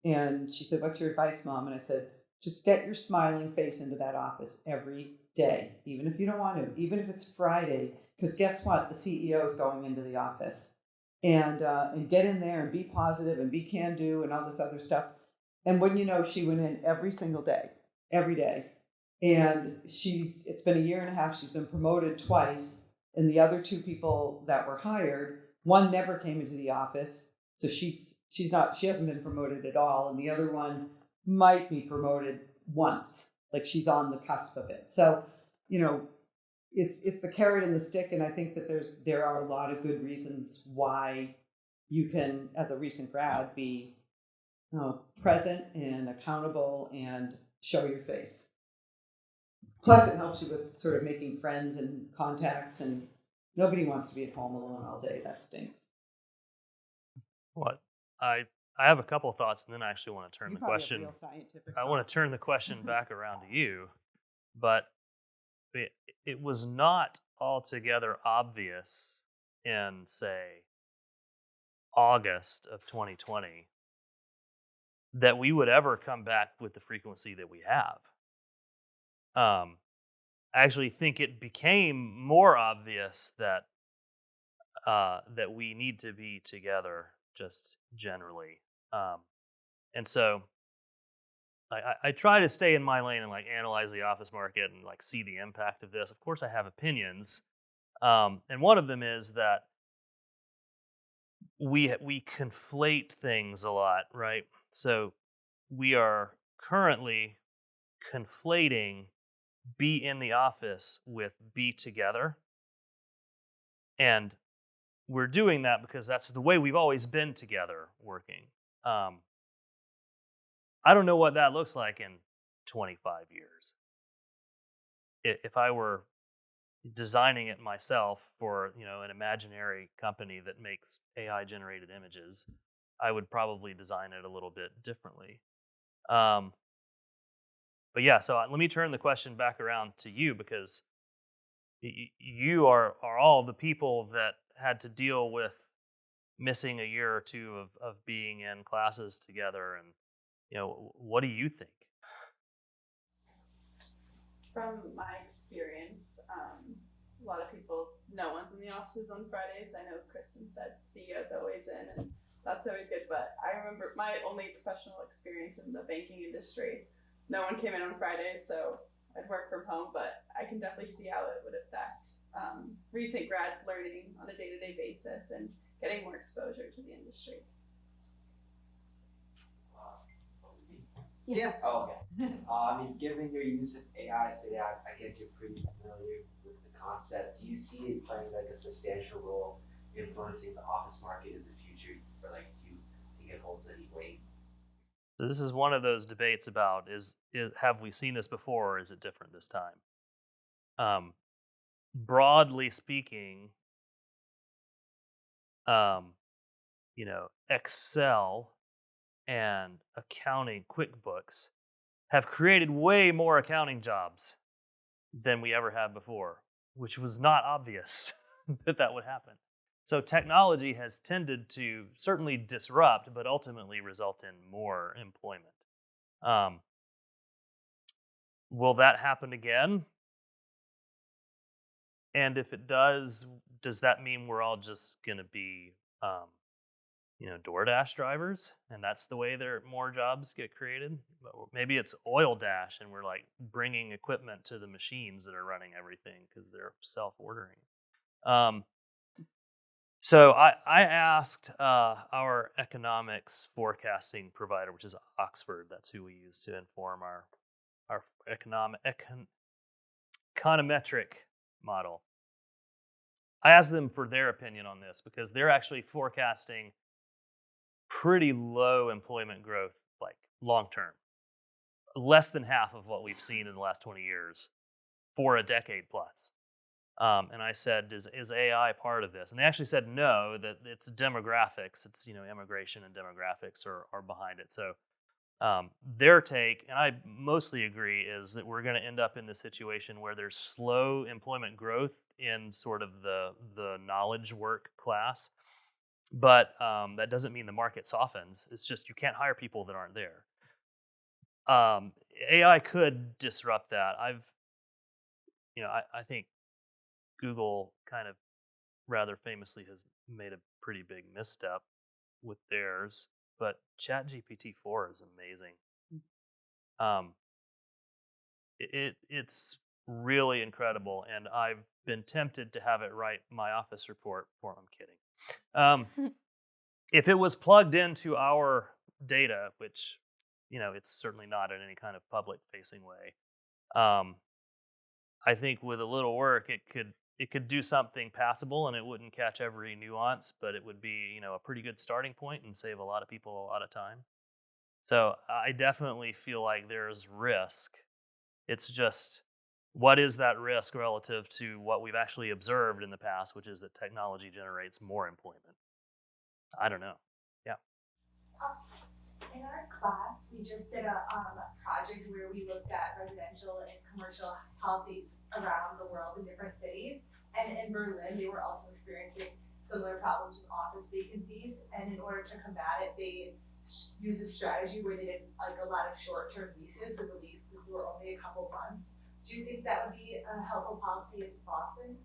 And she said, "What's your advice, Mom?" And I said, "Just get your smiling face into that office every day, even if you don't want to, even if it's Friday, because guess what? The CEO is going into the office, and get in there and be positive and be can do and all this other stuff." And wouldn't you know, she went in every single day, every day, and it's been a year and a half. She's been promoted twice, and the other 2 people that were hired, one never came into the office, so she hasn't been promoted at all, and the other one might be promoted once, like she's on the cusp of it. So, it's the carrot and the stick, and I think that there are a lot of good reasons why you can, as a recent grad, be present and accountable and show your face. Plus, it helps you with sort of making friends and contacts, and nobody wants to be at home alone all day. That stinks. What I have a couple of thoughts, and then I actually want to turn You the probably have question. real scientific I want to turn the question back around to you, but it was not altogether obvious in, say, August of 2020 that we would ever come back with the frequency that we have. I actually think it became more obvious that we need to be together just generally. And so I try to stay in my lane and like analyze the office market and like see the impact of this. Of course, I have opinions, and one of them is that we conflate things a lot, right? So we are currently conflating be in the office with be together, and we're doing that because that's the way we've always been together working. I don't know what that looks like in 25 years. If I were designing it myself for an imaginary company that makes AI generated images, I would probably design it a little bit differently. But yeah, so let me turn the question back around to you, because you are all the people that had to deal with missing a year or 2 of being in classes together, and what do you think? from my experience, a lot of people, no one's in the offices on Fridays. I know Kristin said CEO's always in, and that's always good. But I remember my only professional experience in the banking industry, no one came in on Fridays, so I'd work from home. But I can definitely see how it would affect recent grads learning on a day-to-day basis and getting more exposure to the industry. Yes. Oh, okay. I mean, given your use of AI today, I guess you're pretty familiar with the concept. Do you see it playing like a substantial role influencing the office market in the future, or like do you think it holds any weight? So this is one of those debates about is have we seen this before, or is it different this time? Broadly speaking, Excel and accounting, QuickBooks, have created way more accounting jobs than we ever have before, which was not obvious that would happen. So technology has tended to certainly disrupt, but ultimately result in more employment. Will that happen again? And if it does that mean we're all just going to be DoorDash drivers, and that's the way more jobs get created. But maybe it's Oil Dash, and we're like bringing equipment to the machines that are running everything because they're self-ordering. So I asked our economics forecasting provider, which is Oxford. That's who we use to inform our econometric model. I asked them for their opinion on this because they're actually forecasting pretty low employment growth, like long term, less than half of what we've seen in the last 20 years for a decade plus. And I said, is AI part of this? And they actually said no, that it's demographics. It's, immigration and demographics are behind it. So their take, and I mostly agree, is that we're going to end up in this situation where there's slow employment growth in sort of the knowledge work class. But that doesn't mean the market softens. It's just you can't hire people that aren't there. AI could disrupt that. I think Google kind of rather famously has made a pretty big misstep with theirs, but ChatGPT 4 is amazing. It's really incredible, and I've been tempted to have it write my office report for. I'm kidding. If it was plugged into our data, which it's certainly not in any kind of public-facing way, I think with a little work, it could do something passable, and it wouldn't catch every nuance, but it would be a pretty good starting point and save a lot of people a lot of time. So I definitely feel like there's risk. It's just, what is that risk relative to what we've actually observed in the past, which is that technology generates more employment? I don't know. Yeah. In our class, we just did a project where we looked at residential and commercial policies around the world in different cities. And in Berlin, they were also experiencing similar problems with office vacancies. And in order to combat it, they used a strategy where they did like a lot of short-term leases, so the leases were only a couple months. Do you think that would be a helpful policy in Boston?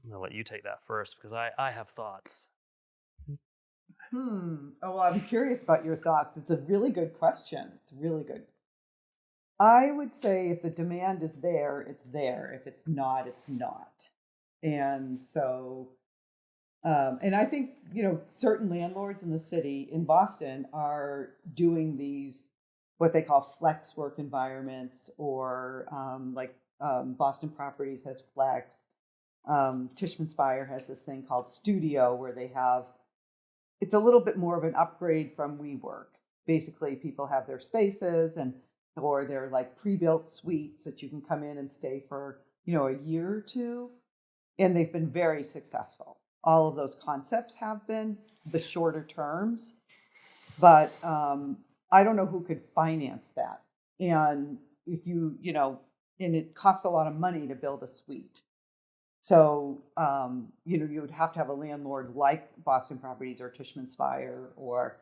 I'm going to let you take that first because I have thoughts. Oh, well, I'm curious about your thoughts. It's a really good question. It's really good. I would say if the demand is there, it's there. If it's not, it's not. And so, and I think, certain landlords in the city, in Boston, are doing these, what they call flex work environments, or Boston Properties has flex. Tishman Speyer has this thing called Studio, where they have, it's a little bit more of an upgrade from WeWork. Basically, people have their spaces or they're like pre-built suites that you can come in and stay for, a year or two. And they've been very successful. All of those concepts have been the shorter terms, but I don't know who could finance that. And if and it costs a lot of money to build a suite. So, you would have to have a landlord like Boston Properties or Tishman Speyer or,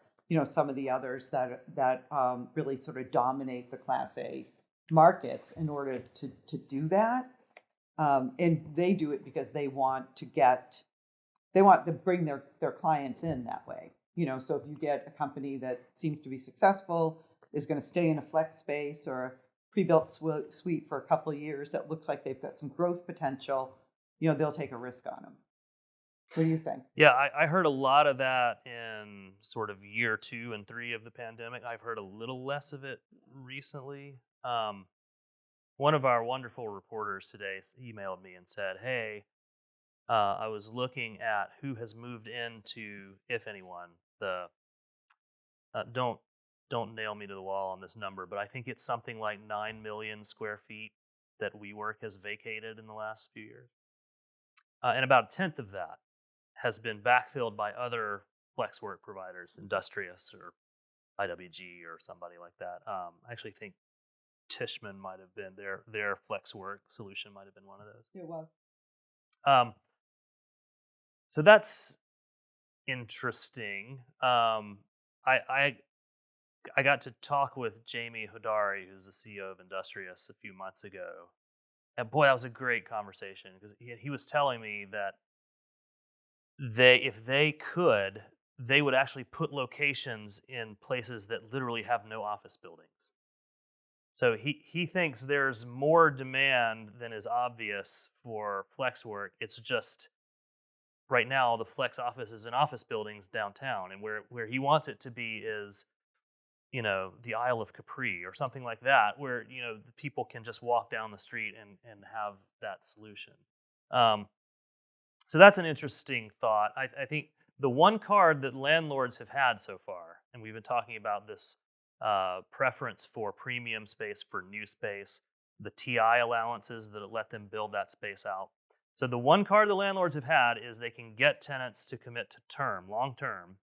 some of the others that really sort of dominate the Class A markets in order to do that. And they do it because they want to bring their clients in that way. So if you get a company that seems to be successful, is going to stay in a flex space or a pre-built suite for a couple of years that looks like they've got some growth potential, they'll take a risk on them. What do you think? Yeah, I heard a lot of that in sort of year 2 and 3 of the pandemic. I've heard a little less of it recently. One of our wonderful reporters today emailed me and said, hey, I was looking at who has moved into, if anyone, don't nail me to the wall on this number, but I think it's something like 9 million square feet that WeWork has vacated in the last few years. And about 1/10 of that has been backfilled by other flex work providers, Industrious or IWG or somebody like that. I actually think Tishman might have been their flex work solution might have been one of those. It was. So that's interesting. I got to talk with Jamie Hodari, who's the CEO of Industrious, a few months ago. And boy, that was a great conversation because he was telling me that if they could, they would actually put locations in places that literally have no office buildings. So he thinks there's more demand than is obvious for flex work. It's just right now the flex office is in office buildings downtown, and where he wants it to be is, the Isle of Capri or something like that, where the people can just walk down the street and have that solution. So that's an interesting thought. I think the one card that landlords have had so far, and we've been talking about this preference for premium space for new space, the TI allowances that let them build that space out. So the one card the landlords have had is they can get tenants to commit to long term,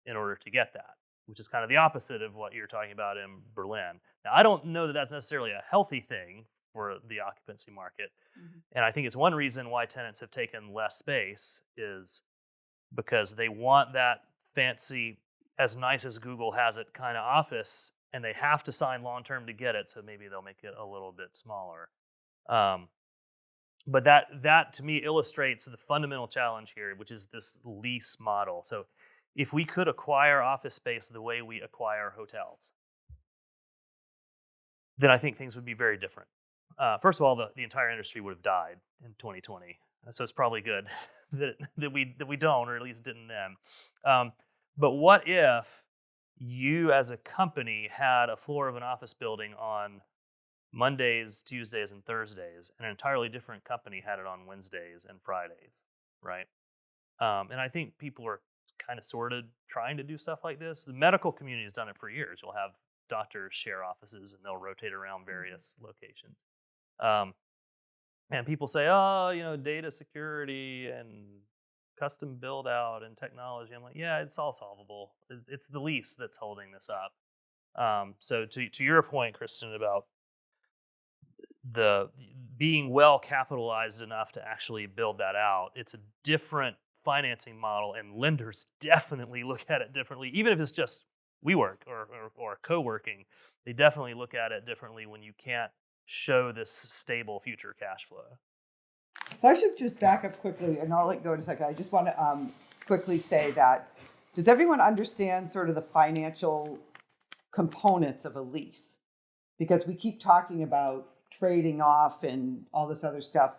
in order to get that, which is kind of the opposite of what you're talking about in Berlin. Now, I don't know that that's necessarily a healthy thing for the occupancy market. Mhm. And I think it's one reason why tenants have taken less space is because they want that fancy, as nice as Google has it kind of office, and they have to sign long-term to get it, so maybe they'll make it a little bit smaller. But that to me illustrates the fundamental challenge here, which is this lease model. So if we could acquire office space the way we acquire hotels, then I think things would be very different. First of all, the entire industry would have died in 2020. So it's probably good that we don't, or at least didn't then. But what if you as a company had a floor of an office building on Mondays, Tuesdays, and Thursdays, and an entirely different company had it on Wednesdays and Fridays, right? And I think people are kind of sort of trying to do stuff like this. The medical community has done it for years. You'll have doctors share offices, and they'll rotate around various locations. And people say, data security and custom build out and technology. I'm like, yeah, it's all solvable. It's the lease that's holding this up. So to your point, Kristin, about the being well capitalized enough to actually build that out, it's a different financing model, and lenders definitely look at it differently. Even if it's just WeWork or co-working, they definitely look at it differently when you can't show this stable future cash flow. If I should just back up quickly, and I'll let you go in a second. I just want to quickly say that, does everyone understand sort of the financial components of a lease? Because we keep talking about trading off and all this other stuff.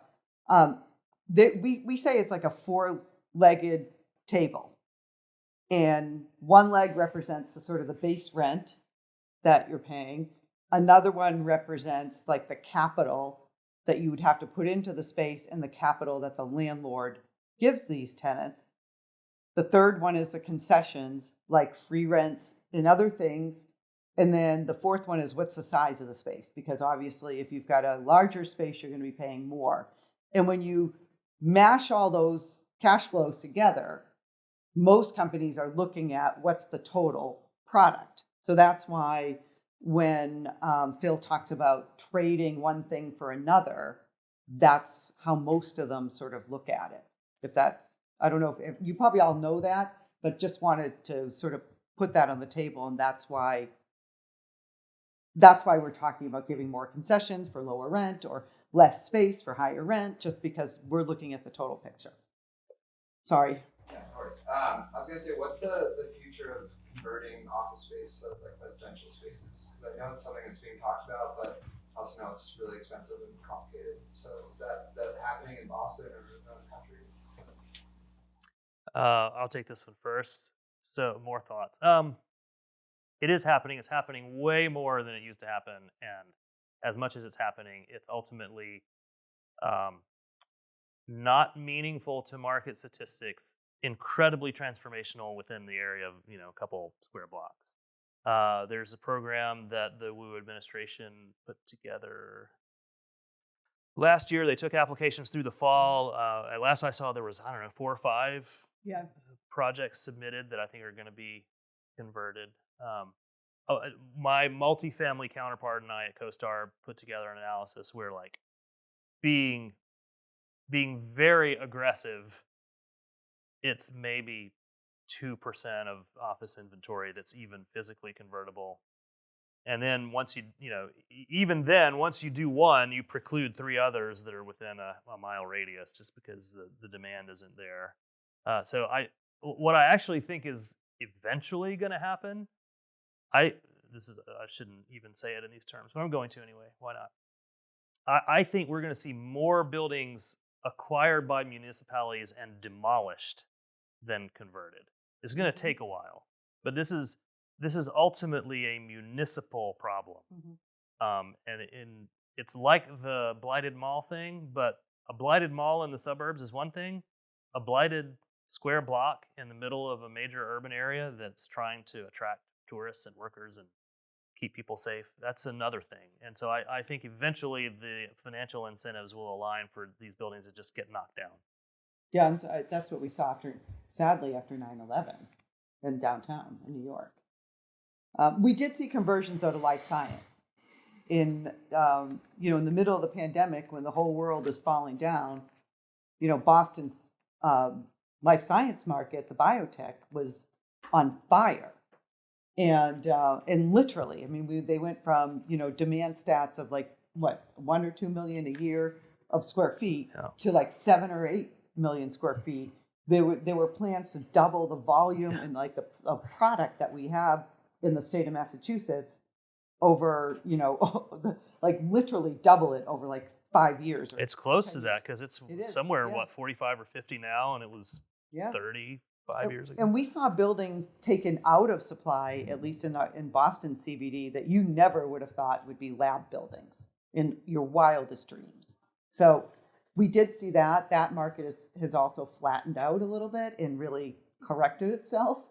We say it's like a four-legged table. And one leg represents the sort of the base rent that you're paying. Another one represents like the capital that you would have to put into the space and the capital that the landlord gives these tenants. The third one is the concessions, like free rents and other things. And then the fourth one is what's the size of the space? Because obviously if you've got a larger space, you're going to be paying more. And when you mash all those cash flows together, most companies are looking at what's the total product. So that's why when Phil talks about trading one thing for another, that's how most of them sort of look at it. If that's, I don't know if you probably all know that, but just wanted to sort of put that on the table. And that's why we're talking about giving more concessions for lower rent or less space for higher rent, just because we're looking at the total picture. Sorry. Yeah, of course. I was gonna say, what's the future of converting office space to like residential spaces? Because I know it's something that's being talked about, but also know it's really expensive and complicated. So is that happening in Boston or around the country? I'll take this one first. So more thoughts. It is happening. It's happening way more than it used to happen, and as much as it's happening, it's ultimately not meaningful to market statistics. Incredibly transformational within the area of a couple square blocks. There's a program that the Wu administration put together last year. They took applications through the fall. At last I saw, there was 4 or 5 projects submitted that I think are going to be converted. My multifamily counterpart and I at CoStar put together an analysis where being very aggressive, it's maybe 2% of office inventory that's even physically convertible. And then once once you do one, you preclude 3 others that are within a mile radius, just because the demand isn't there. So what I actually think is eventually going to happen. I shouldn't even say it in these terms, but I'm going to anyway. Why not? I think we're going to see more buildings acquired by municipalities and demolished than converted. It's going to take a while, but this is ultimately a municipal problem. And it's like the blighted mall thing, but a blighted mall in the suburbs is one thing. A blighted square block in the middle of a major urban area that's trying to attract tourists and workers and keep people safe, that's another thing. And so I think eventually the financial incentives will align for these buildings to just get knocked down. Yeah, and that's what we saw sadly after 9/11 in downtown in New York. We did see conversions though to life science in in the middle of the pandemic when the whole world is falling down. Boston's life science market, the biotech, was on fire. And literally, I mean, they went from demand stats of like 1 or 2 million a year of square feet to like 7 or 8 million square feet. There were plans to double the volume and like the product that we have in the state of Massachusetts over like literally double it over like 5 years. It's close to that because it's It is, somewhere yeah. 45 or 50 now, and it was 35 years ago. And we saw buildings taken out of supply, at least in Boston CBD, that you never would have thought would be lab buildings in your wildest dreams. So we did see that. That market has also flattened out a little bit and really corrected itself.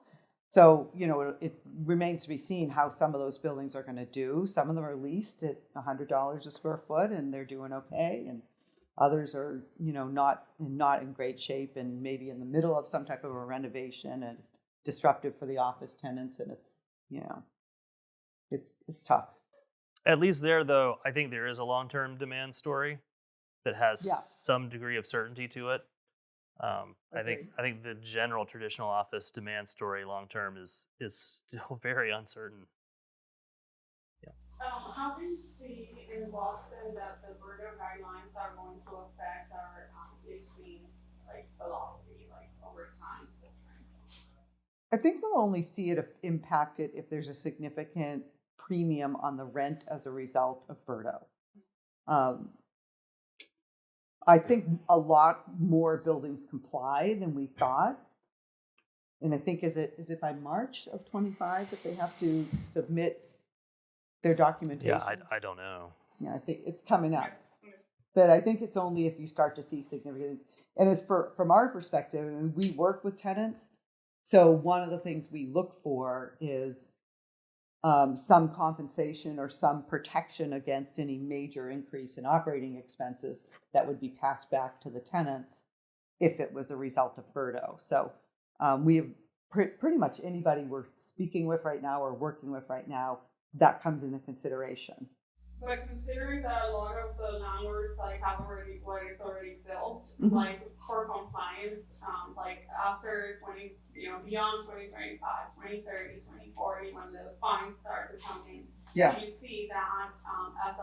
So, it remains to be seen how some of those buildings are going to do. Some of them are leased at $100 a square foot and they're doing okay. And others are, not in great shape and maybe in the middle of some type of a renovation and disruptive for the office tenants. And it's tough. At least there, though, I think there is a long-term demand story that has some degree of certainty to it. I think the general traditional office demand story long-term is still very uncertain. How do you see in Boston that the Bordeaux guidelines are going to affect our leasing velocity over time? I think we'll only see it impact it if there's a significant premium on the rent as a result of Bordeaux. I think a lot more buildings comply than we thought. And I think is it by March of 25 that they have to submit their documentation? Yeah, I don't know. Yeah, I think it's coming up. But I think it's only if you start to see significance. And it's from our perspective, and we work with tenants. So one of the things we look for is some compensation or some protection against any major increase in operating expenses that would be passed back to the tenants if it was a result of Bordeaux. So we have pretty much anybody we're speaking with right now or working with right now, that comes into consideration. But considering that a lot of the landlords have already it's already built, for compliance, after beyond 2025, 2030, 2040, when the fines start to come in, do you see that as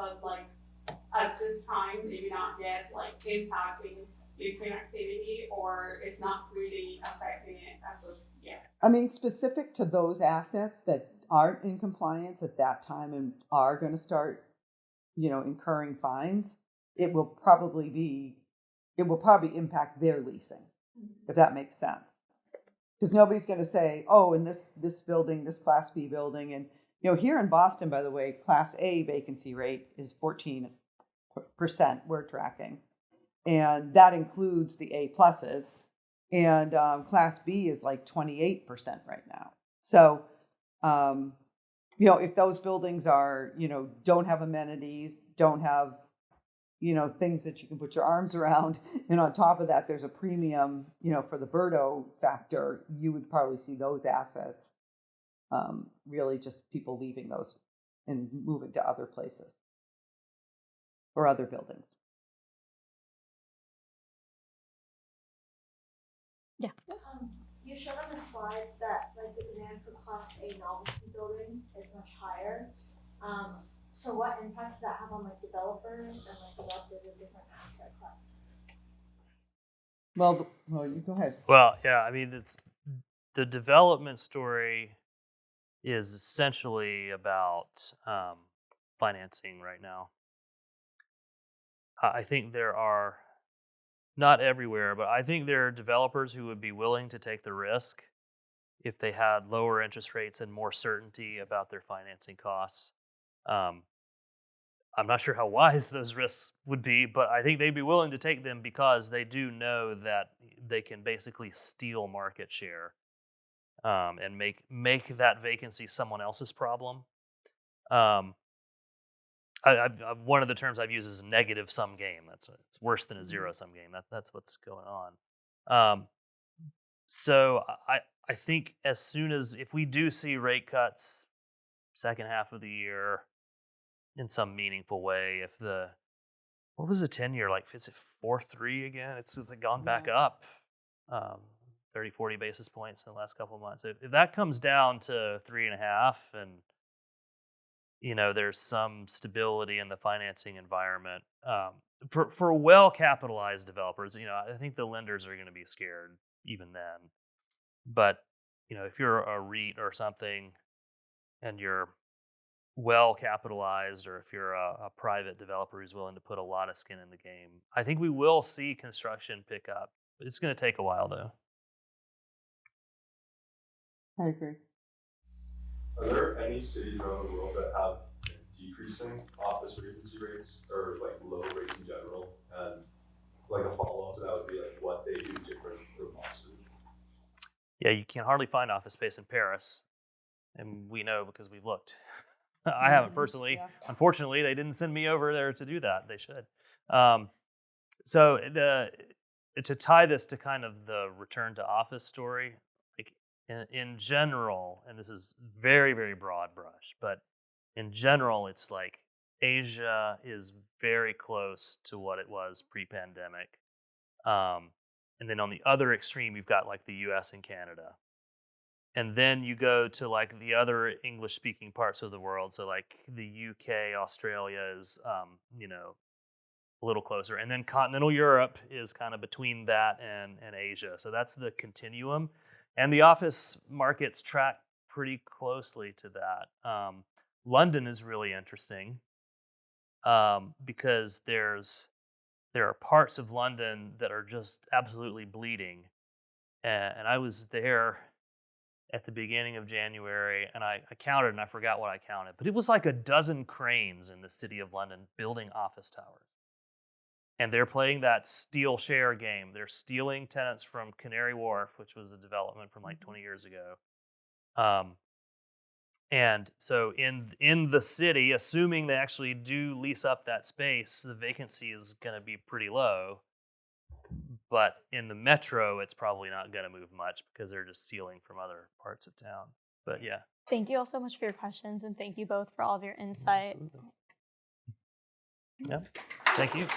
at this time, maybe not yet, impacting leasing activity, or it's not really affecting it as of yet? I mean, specific to those assets that aren't in compliance at that time and are going to start incurring fines, it will probably impact their leasing, if that makes sense. Because nobody's going to say, oh, in this building, this Class B building, and here in Boston, by the way, Class A vacancy rate is 14% we're tracking, and that includes the A pluses, and Class B is like 28% right now. So if those buildings are, don't have amenities, don't have, things that you can put your arms around, and on top of that, there's a premium, for the Bordeaux factor, you would probably see those assets, really just people leaving those and moving to other places or other buildings. Yeah. You showed on the slides that the demand for Class A novelty buildings is much higher. So what impact does that have on developers and developers of different asset classes? Well, you go ahead. Well, yeah, I mean, the development story is essentially about financing right now. I think there are, not everywhere, but I think there are developers who would be willing to take the risk if they had lower interest rates and more certainty about their financing costs. Um, I'm not sure how wise those risks would be, but I think they'd be willing to take them because they do know that they can basically steal market share, and make that vacancy someone else's problem. Um, one of the terms I've used is negative sum game. It's worse than a zero sum game. That's what's going on. Um, so I think as soon as, if we do see rate cuts second half of the year in some meaningful way, if what was the 10-year like? Is it 4.3 again? It's gone back up 30, 40 basis points in the last couple of months. If that comes down to 3.5, and there's some stability in the financing environment, for well-capitalized developers, I think the lenders are going to be scared even then. But if you're a REIT or something and you're well capitalized, or if you're a private developer who's willing to put a lot of skin in the game, I think we will see construction pick up. But it's going to take a while, though. I agree. Are there any cities around the world that have decreasing office vacancy rates, or like low rates in general? And like a follow-up to that would be like what they do different from Boston. Yeah, you can hardly find office space in Paris, and we know because we've looked. I haven't personally. Yeah. Unfortunately, they didn't send me over there to do that. They should. So to tie this to kind of the return to office story, like in general, and this is very, very broad brush, but in general, it's like Asia is very close to what it was pre-pandemic. And then on the other extreme, you've got like the US and Canada. And then you go to like the other English speaking parts of the world. So like the UK, Australia is, a little closer. And then continental Europe is kind of between that and Asia. So that's the continuum. And the office markets track pretty closely to that. London is really interesting because there are parts of London that are just absolutely bleeding. And I was there at the beginning of January, and I counted, and I forgot what I counted, but it was like a dozen cranes in the city of London building office towers. And they're playing that steal share game. They're stealing tenants from Canary Wharf, which was a development from like 20 years ago. And so in the city, assuming they actually do lease up that space, the vacancy is going to be pretty low. But in the metro, it's probably not going to move much because they're just stealing from other parts of town. But yeah. Thank you all so much for your questions, and thank you both for all of your insight. Absolutely. Yep. Thank you.